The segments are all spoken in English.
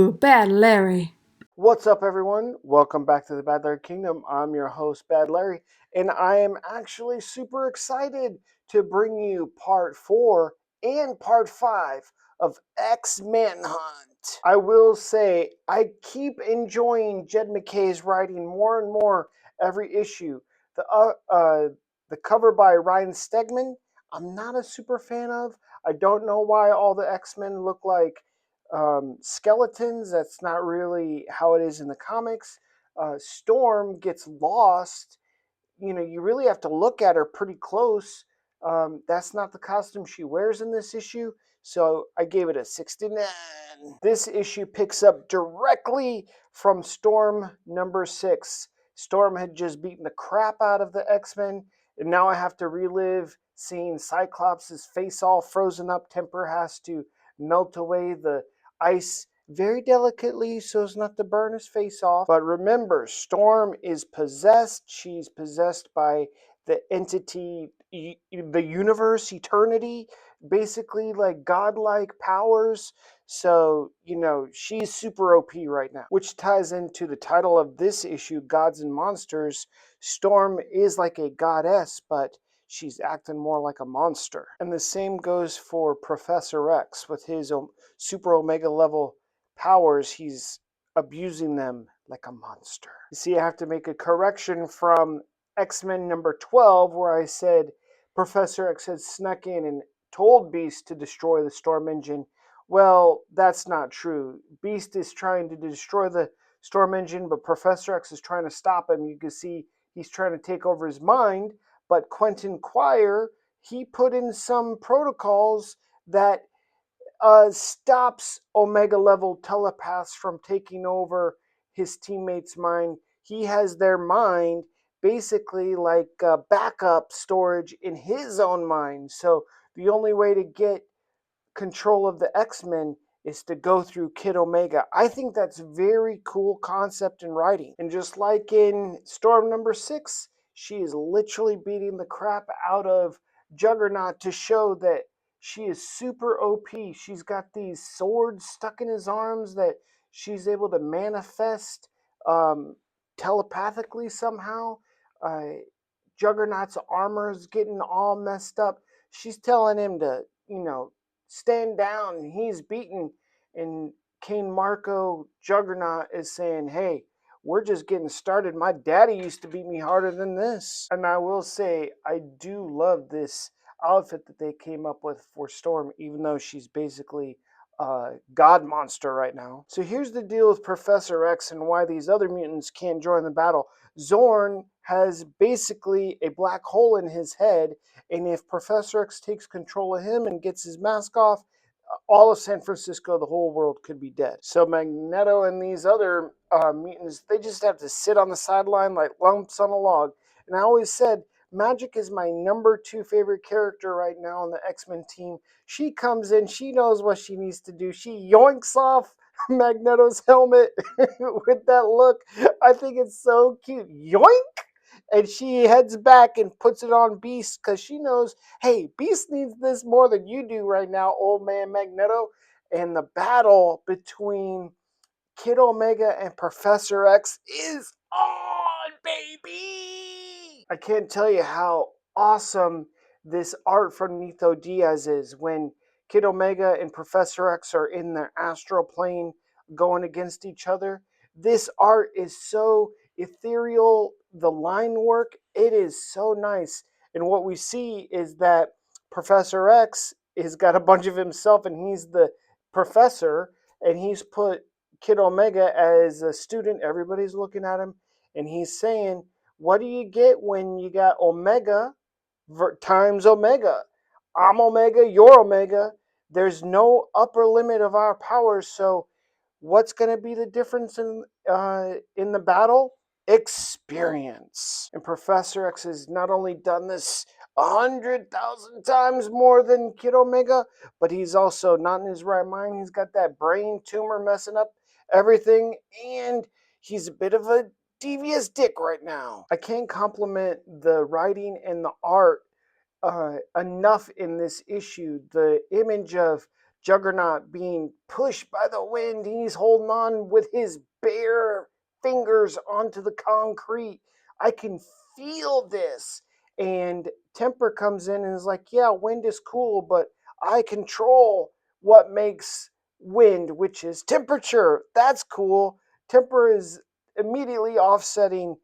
to Bad Larry. What's up, everyone? Welcome back to the Bad Larry Kingdom. I'm your host, Bad Larry, and I am actually super excited to bring you part 4 and part 5 of X-Manhunt. I will say, I keep enjoying Jed MacKay's writing more and more every issue. The cover by Ryan Stegman, I'm not a super fan of. I don't know why all the X-Men look like skeletons. That's not really how it is in the comics. Storm gets lost. You really have to look at her pretty close. That's not the costume she wears in this issue, so I gave it a 69. This issue picks up directly from Storm number 6. Storm had just beaten the crap out of the X-Men, and now I have to relive seeing Cyclops' face all frozen up. Temper has to melt away the ice very delicately so as not to burn his face off. But remember, Storm is possessed. She's possessed by the entity, the universe, eternity, basically like godlike powers. So, she's super OP right now, which ties into the title of this issue, Gods and Monsters. Storm is like a goddess, but she's acting more like a monster. And the same goes for Professor X with his super omega level powers. He's abusing them like a monster. You see, I have to make a correction from X-Men number 12, where I said Professor X had snuck in and told Beast to destroy the Storm engine. Well, that's not true. Beast is trying to destroy the Storm engine, but Professor X is trying to stop him. You can see he's trying to take over his mind, but Quentin Quire, he put in some protocols that stops Omega level telepaths from taking over his teammates' mind. He has their mind basically like backup storage in his own mind. So the only way to get control of the X-Men is to go through Kid Omega. I think that's very cool concept in writing. And just like in Storm number 6, she is literally beating the crap out of Juggernaut to show that she is super OP. She's got these swords stuck in his arms that she's able to manifest telepathically somehow. Juggernaut's armor is getting all messed up. She's telling him to, stand down. He's beaten. And Kane Marco Juggernaut is saying, hey, we're just getting started. My daddy used to beat me harder than this. And I will say, I do love this outfit that they came up with for Storm, even though she's basically a god monster right now. So here's the deal with Professor X and why these other mutants can't join the battle. Zorn has basically a black hole in his head, and if Professor X takes control of him and gets his mask off, all of San Francisco, the whole world could be dead. So Magneto and these other mutants, they just have to sit on the sideline like lumps on a log. And I always said, Magic is my number 2 favorite character right now on the X-Men team. She comes in, she knows what she needs to do. She yoinks off Magneto's helmet with that look. I think it's so cute. Yoink! And she heads back and puts it on Beast because she knows, hey, Beast needs this more than you do right now, old man Magneto. And the battle between Kid Omega and Professor X is on, baby! I can't tell you how awesome this art from Nito Diaz is when Kid Omega and Professor X are in their astral plane going against each other. This art is so ethereal. The line work, it is so nice. And what we see is that Professor X has got a bunch of himself and he's the professor, and he's put Kid Omega as a student. Everybody's looking at him, and he's saying, what do you get when you got Omega times Omega? I'm Omega, you're Omega. There's no upper limit of our powers, so what's going to be the difference in the battle? Experience. And Professor X has not only done this 100,000 times more than Kid Omega, but he's also not in his right mind. He's got that brain tumor messing up everything, and he's a bit of a devious dick right now. I can't compliment the writing and the art enough in this issue. The image of Juggernaut being pushed by the wind. He's holding on with his bare fingers onto the concrete. I can feel this. And Temper comes in and is like, yeah, wind is cool, but I control what makes wind, which is temperature. That's cool. Temper is immediately offsetting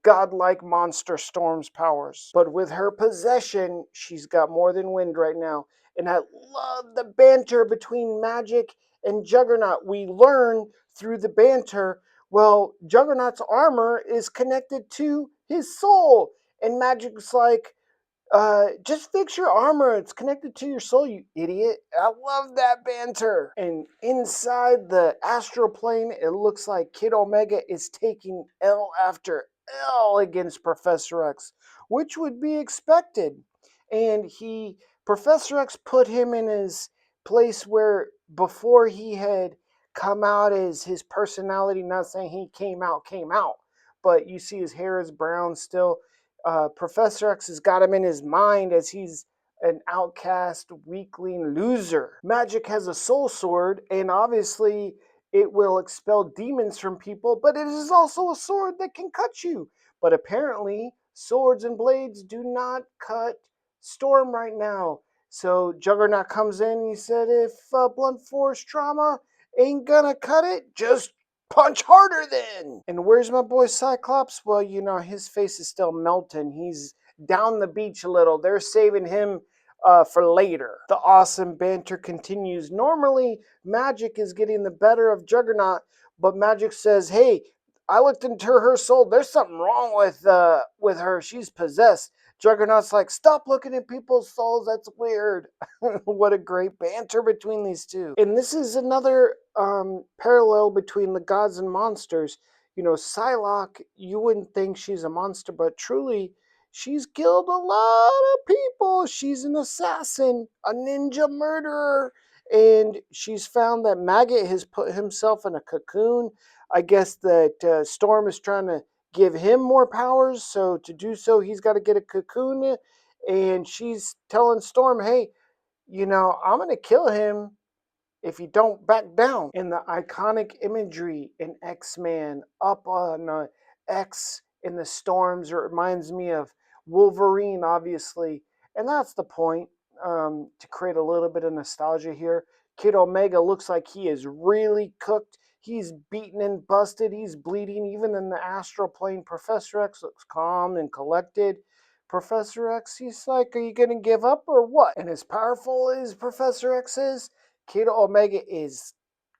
godlike monster Storm's powers. But with her possession, she's got more than wind right now. And I love the banter between Magic and Juggernaut. We learn through the banter, well, Juggernaut's armor is connected to his soul. And Magic's like, just fix your armor. It's connected to your soul, you idiot. I love that banter. And inside the astral plane, it looks like Kid Omega is taking L after L against Professor X, which would be expected. And Professor X put him in his place where before he had come out as his personality, not saying he came out, but you see his hair is brown still. Professor X has got him in his mind as he's an outcast, weakling loser. Magic has a soul sword, and obviously it will expel demons from people, but it is also a sword that can cut you. But apparently, swords and blades do not cut Storm right now. So Juggernaut comes in and he said, if blunt force trauma ain't gonna cut it, just punch harder then. And where's my boy Cyclops? Well, his face is still melting. He's down the beach a little. They're saving him for later. The awesome banter continues. Normally, Magic is getting the better of Juggernaut, but Magic says, hey, I looked into her soul. There's something wrong with her. She's possessed. Juggernaut's like, stop looking at people's souls. That's weird. What a great banter between these two. And this is another parallel between the gods and monsters. Psylocke, you wouldn't think she's a monster, but truly, she's killed a lot of people. She's an assassin, a ninja murderer, and she's found that Maggot has put himself in a cocoon. I guess that Storm is trying to give him more powers, so to do so, he's got to get a cocoon, and she's telling Storm, hey, I'm going to kill him if you don't back down. In the iconic imagery in X-Man up on X in the storms, it reminds me of Wolverine, obviously. And that's the point, to create a little bit of nostalgia here. Kid Omega looks like he is really cooked. He's beaten and busted. He's bleeding. Even in the astral plane, Professor X looks calm and collected. Professor X, he's like, are you going to give up or what? And as powerful as Professor X is, Kid Omega is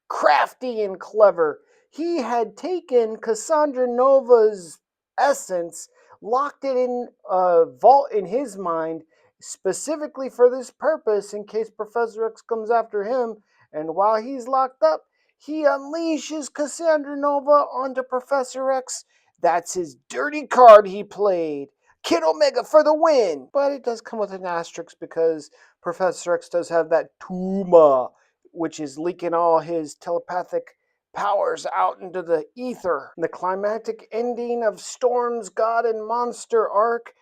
crafty and clever. He had taken Cassandra Nova's essence, locked it in a vault in his mind, specifically for this purpose in case Professor X comes after him. And while he's locked up, he unleashes Cassandra Nova onto Professor X. That's his dirty card he played. Kid Omega for the win! But it does come with an asterisk because Professor X does have that tumor, which is leaking all his telepathic powers out into the ether. The climactic ending of Storm's God and Monster arc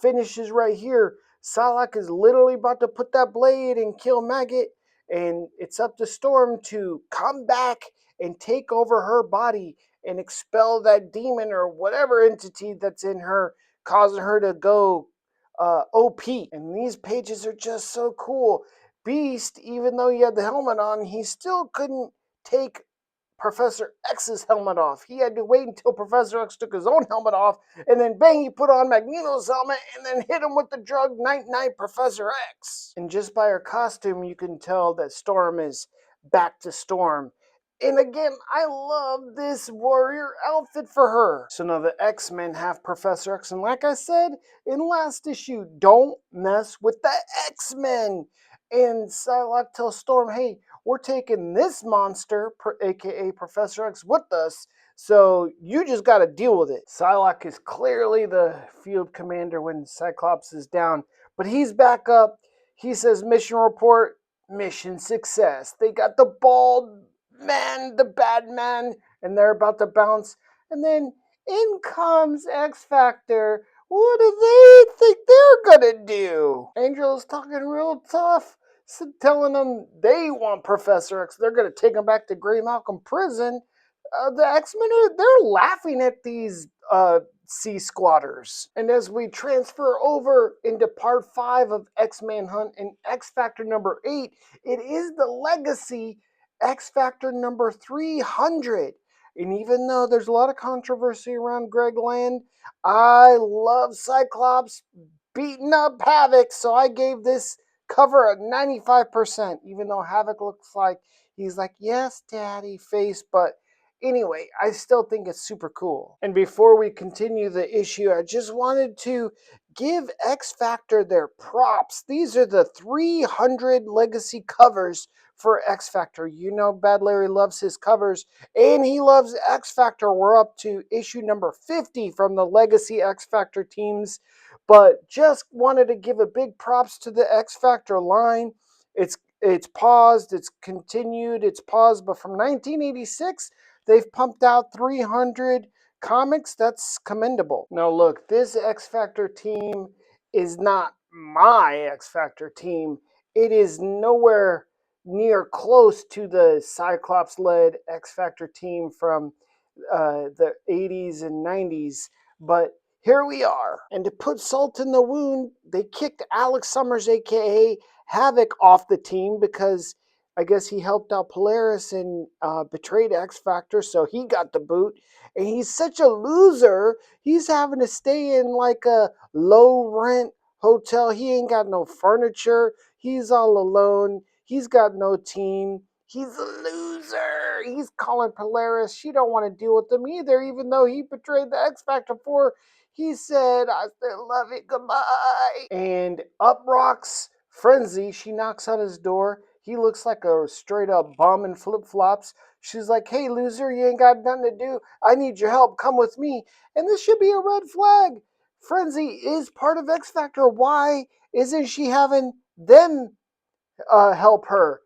finishes right here. Psylocke is literally about to put that blade and kill Maggot, and it's up to Storm to come back and take over her body and expel that demon or whatever entity that's in her, causing her to go OP. And these pages are just so cool. Beast, even though he had the helmet on, he still couldn't take Professor X's helmet off. He had to wait until Professor X took his own helmet off, and then bang, he put on Magneto's helmet and then hit him with the drug Night Night Professor X. And just by her costume, you can tell that Storm is back to Storm. And again, I love this warrior outfit for her. So now the X-Men have Professor X, and like I said in last issue, don't mess with the X-Men. And Psylocke tells Storm, hey, we're taking this monster, aka Professor X, with us, so you just got to deal with it. Psylocke is clearly the field commander when Cyclops is down, but he's back up. He says, mission report, mission success. They got the bald man, the bad man, and they're about to bounce, and then in comes X Factor. What do they think they're gonna do? Angel's talking real tough. telling them they want Professor X. They're going to take him back to Grey Malcolm prison. The X-Men they're laughing at these sea squatters. And as we transfer over into part 5 of X-Manhunt and X Factor number 8, it is the legacy X Factor number 300. And even though there's a lot of controversy around Greg Land, I love Cyclops beating up Havoc, so I gave this cover a 95%, even though Havoc looks like he's like, yes, daddy face, but anyway, I still think it's super cool. And before we continue the issue, I just wanted to give X Factor their props. These are the 300 legacy covers for X Factor. You know, Bad Larry loves his covers, and he loves X Factor. We're up to issue number 50 from the legacy X Factor teams, but just wanted to give a big props to the X Factor line. It's paused, it's continued, it's paused, but from 1986, they've pumped out 300 comics. That's commendable. Now, look, this X Factor team is not my X Factor team. It is nowhere near close to the Cyclops led X Factor team from the 80s and 90s, but here we are. And to put salt in the wound, they kicked Alex Summers, aka Havoc, off the team because I guess he helped out Polaris and betrayed X Factor, so he got the boot. And he's such a loser, he's having to stay in like a low rent hotel. He ain't got no furniture. He's all alone. He's got no team. He's a loser. He's calling Polaris. She don't want to deal with him either, even though he betrayed the X Factor 4. He said, I still love it, goodbye. And up rocks Frenzy. She knocks on his door. He looks like a straight up bum in flip flops. She's like, hey, loser, you ain't got nothing to do. I need your help. Come with me. And this should be a red flag. Frenzy is part of X Factor. Why isn't she having them help her?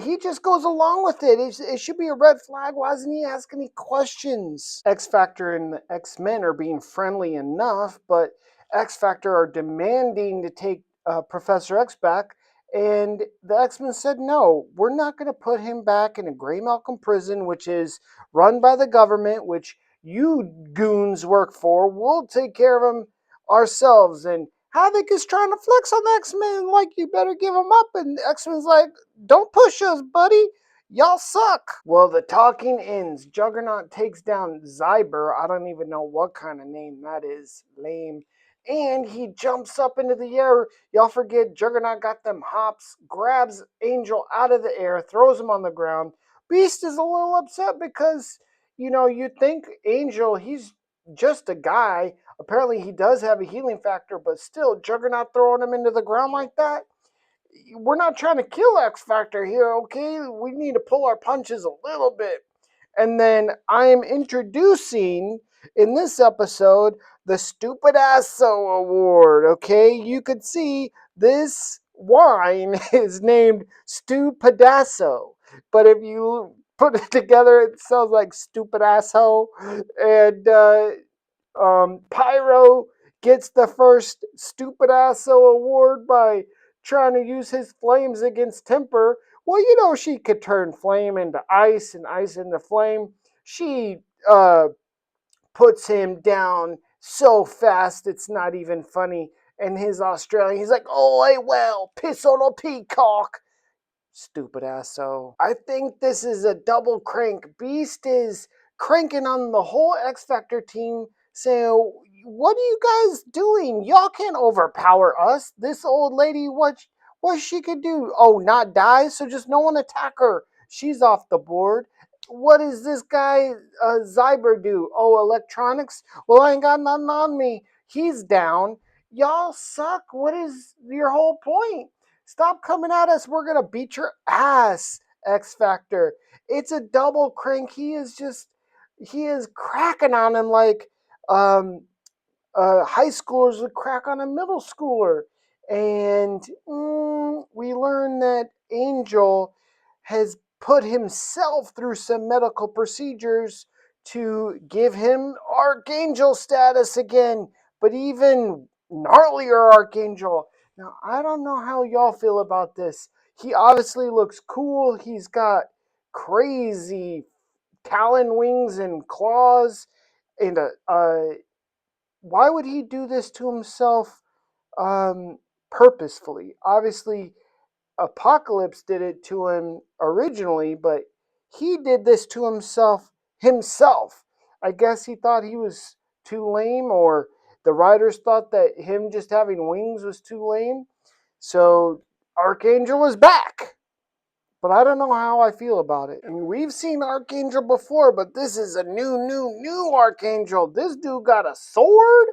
He just goes along with it. It should be a red flag. Why doesn't he ask any questions? X Factor and the X-Men are being friendly enough, but X Factor are demanding to take Professor X back. And the X-Men said, no, we're not going to put him back in a Grey Malcolm prison, which is run by the government, which you goons work for. We'll take care of him ourselves. And Havoc is trying to flex on the X-Men, like, you better give him up. And X-Men's like, don't push us, buddy. Y'all suck. Well, the talking ends. Juggernaut takes down Zyber. I don't even know what kind of name that is. Lame. And he jumps up into the air. Y'all forget Juggernaut got them hops, grabs Angel out of the air, throws him on the ground. Beast is a little upset because, you know, you think Angel, he's just a guy. Apparently he does have a healing factor, but still, Juggernaut throwing him into the ground like that? We're not trying to kill X Factor here, okay? We need to pull our punches a little bit. And then I am introducing in this episode the Stupid Asso Award, okay? You could see this wine is named Stupadasso, but if you put it together, it sounds like Stupid Asshole. And Pyro gets the first Stupid Asso Award by trying to use his flames against Temper. Well, you know, she could turn flame into ice and ice into flame. She puts him down so fast it's not even funny. And his Australian, he's like, oh, I well, piss on a peacock. Stupid asso. I think this is a double crank. Beast is cranking on the whole X Factor team, saying, what are you guys doing? Y'all can't overpower us. This old lady, what she could do? Oh, not die? So just no one attack her. She's off the board. What does this guy Zyber do? Oh, electronics? Well, I ain't got nothing on me. He's down. Y'all suck. What is your whole point? Stop coming at us. We're going to beat your ass, X Factor. It's a double crank. He is cracking on him like high schoolers would crack on a middle schooler. And we learn that Angel has put himself through some medical procedures to give him Archangel status again, but even gnarlier Archangel. Now, I don't know how y'all feel about this. He obviously looks cool. He's got crazy talon wings and claws. And why would he do this to himself purposefully? Obviously, Apocalypse did it to him originally, but he did this to himself. I guess he thought he was too lame, or the writers thought that him just having wings was too lame. So Archangel is back. But I don't know how I feel about it. And we've seen Archangel before, but this is a new Archangel. This dude got a sword,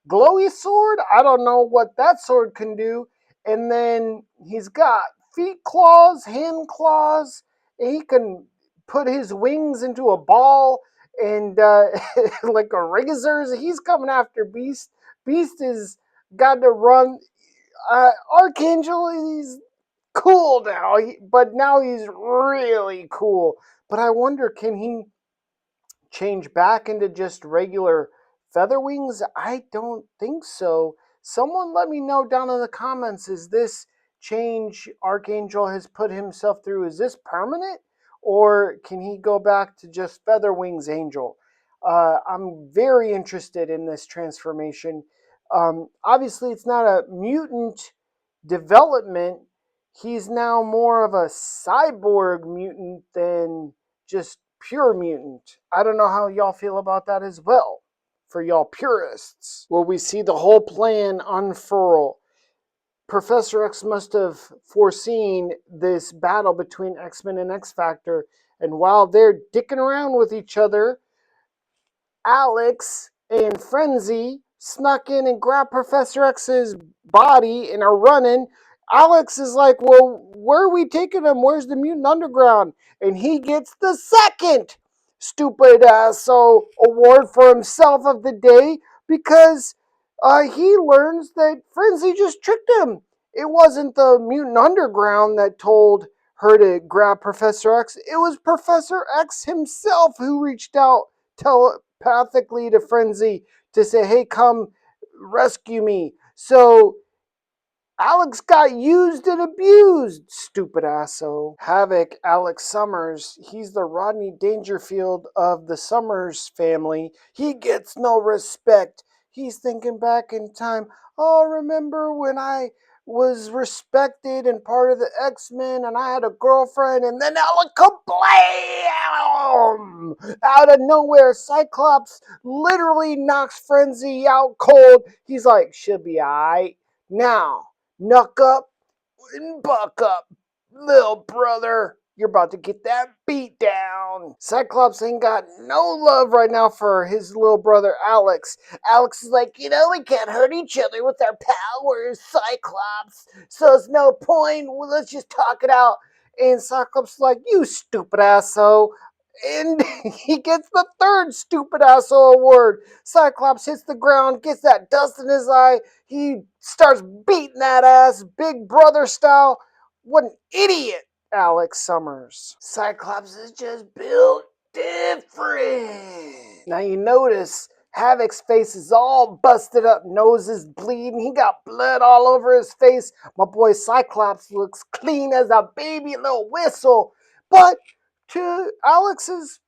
glowy sword. I don't know what that sword can do. And then he's got feet claws, hand claws. And he can put his wings into a ball and like a razor. He's coming after Beast. Beast is got to run. Archangel, he's cool now, but now he's really cool. But I wonder, can he change back into just regular feather wings? I don't think so. Someone let me know down in the comments, is this change Archangel has put himself through, is this permanent? Or can he go back to just feather wings angel? I'm very interested in this transformation. Obviously, it's not a mutant development. He's now more of a cyborg mutant than just pure mutant. I don't know how y'all feel about that as well, for y'all purists. Will we see the whole plan unfurl? Professor X must have foreseen this battle between X-Men and X-Factor, and while they're dicking around with each other, Alex and Frenzy snuck in and grabbed Professor X's body and are running. Alex is like, well, where are we taking him? Where's the mutant underground? And he gets the second stupid asshole award for himself of the day, because he learns that Frenzy just tricked him. It wasn't the mutant underground that told her to grab Professor X. It was Professor X himself who reached out telepathically to Frenzy to say, hey, come rescue me. So Alex got used and abused, stupid asshole. Havoc, Alex Summers, he's the Rodney Dangerfield of the Summers family. He gets no respect. He's thinking back in time. Oh, remember when I was respected and part of the X-Men and I had a girlfriend, and then kablam! Out of nowhere, Cyclops literally knocks Frenzy out cold. He's like, she'll be alright. Now, knuck up and buck up, little brother. You're about to get that beat down. Cyclops ain't got no love right now for his little brother Alex. Alex is like, we can't hurt each other with our powers, Cyclops. So it's no point. Well, let's just talk it out. And Cyclops is like, you stupid asshole. And he gets the third stupid asshole award. Cyclops hits the ground, gets that dust in his eye. He starts beating that ass, Big Brother style. What an idiot, Alex Summers. Cyclops is just built different. Now you notice Havoc's face is all busted up, nose is bleeding, he got blood all over his face. My boy Cyclops looks clean as a baby little whistle. But to Alex's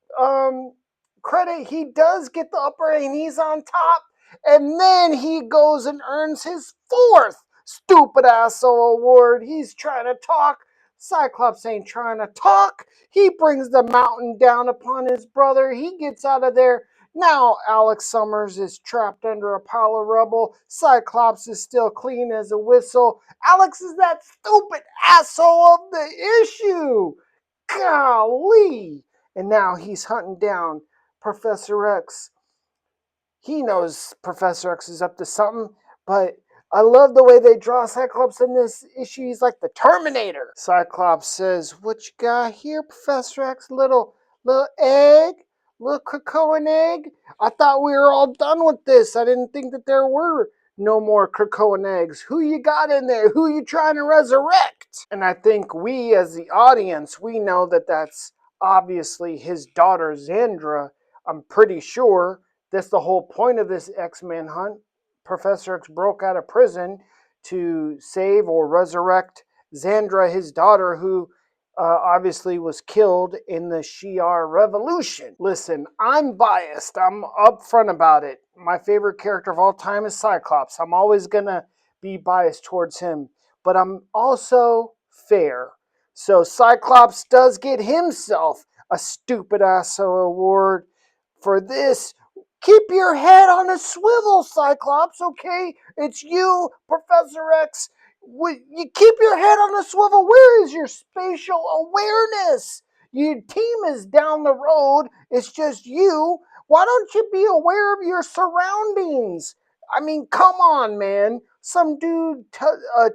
credit, he does get the upper and he's on top. And then he goes and earns his fourth stupid asshole award. He's trying to talk. Cyclops ain't trying to talk. He brings the mountain down upon his brother. He gets out of there. Now Alex Summers is trapped under a pile of rubble. Cyclops is still clean as a whistle. Alex is that stupid asshole of the issue. Golly. And now he's hunting down Professor X. He knows Professor X is up to something, but I love the way they draw Cyclops in this issue. He's like the Terminator. Cyclops says, what you got here, Professor X? Little egg? Little Krakoan egg? I thought we were all done with this. I didn't think that there were no more Krakoan eggs. Who you got in there? Who you trying to resurrect? And I think we, as the audience, we know that that's obviously his daughter, Xandra. I'm pretty sure that's the whole point of this X-Manhunt. Professor X broke out of prison to save or resurrect Xandra, his daughter, who obviously was killed in the Shi'ar Revolution. Listen, I'm biased. I'm upfront about it. My favorite character of all time is Cyclops. I'm always going to be biased towards him, but I'm also fair. So Cyclops does get himself a stupid ass award for this. Keep your head on a swivel, Cyclops, okay? It's you, Professor X. You keep your head on a swivel. Where is your spatial awareness? Your team is down the road. It's just you. Why don't you be aware of your surroundings? I mean, come on, man. Some dude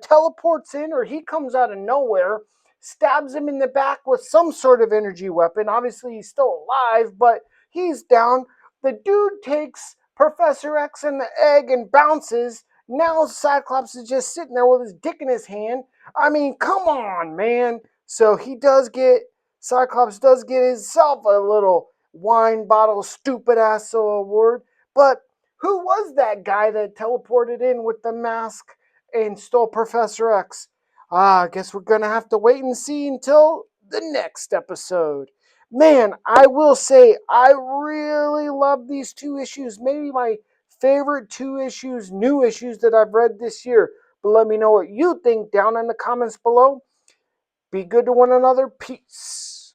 teleports in, or he comes out of nowhere, stabs him in the back with some sort of energy weapon. Obviously, he's still alive, but he's down. The dude takes Professor X and the egg and bounces. Now Cyclops is just sitting there with his dick in his hand. I mean, come on, man. So Cyclops does get himself a little wine bottle stupid ass award. But who was that guy that teleported in with the mask and stole Professor X? I guess we're gonna have to wait and see until the next episode. Man, I will say I really love these two issues. Maybe my favorite two issues, new issues that I've read this year. But let me know what you think down in the comments below. Be good to one another. Peace.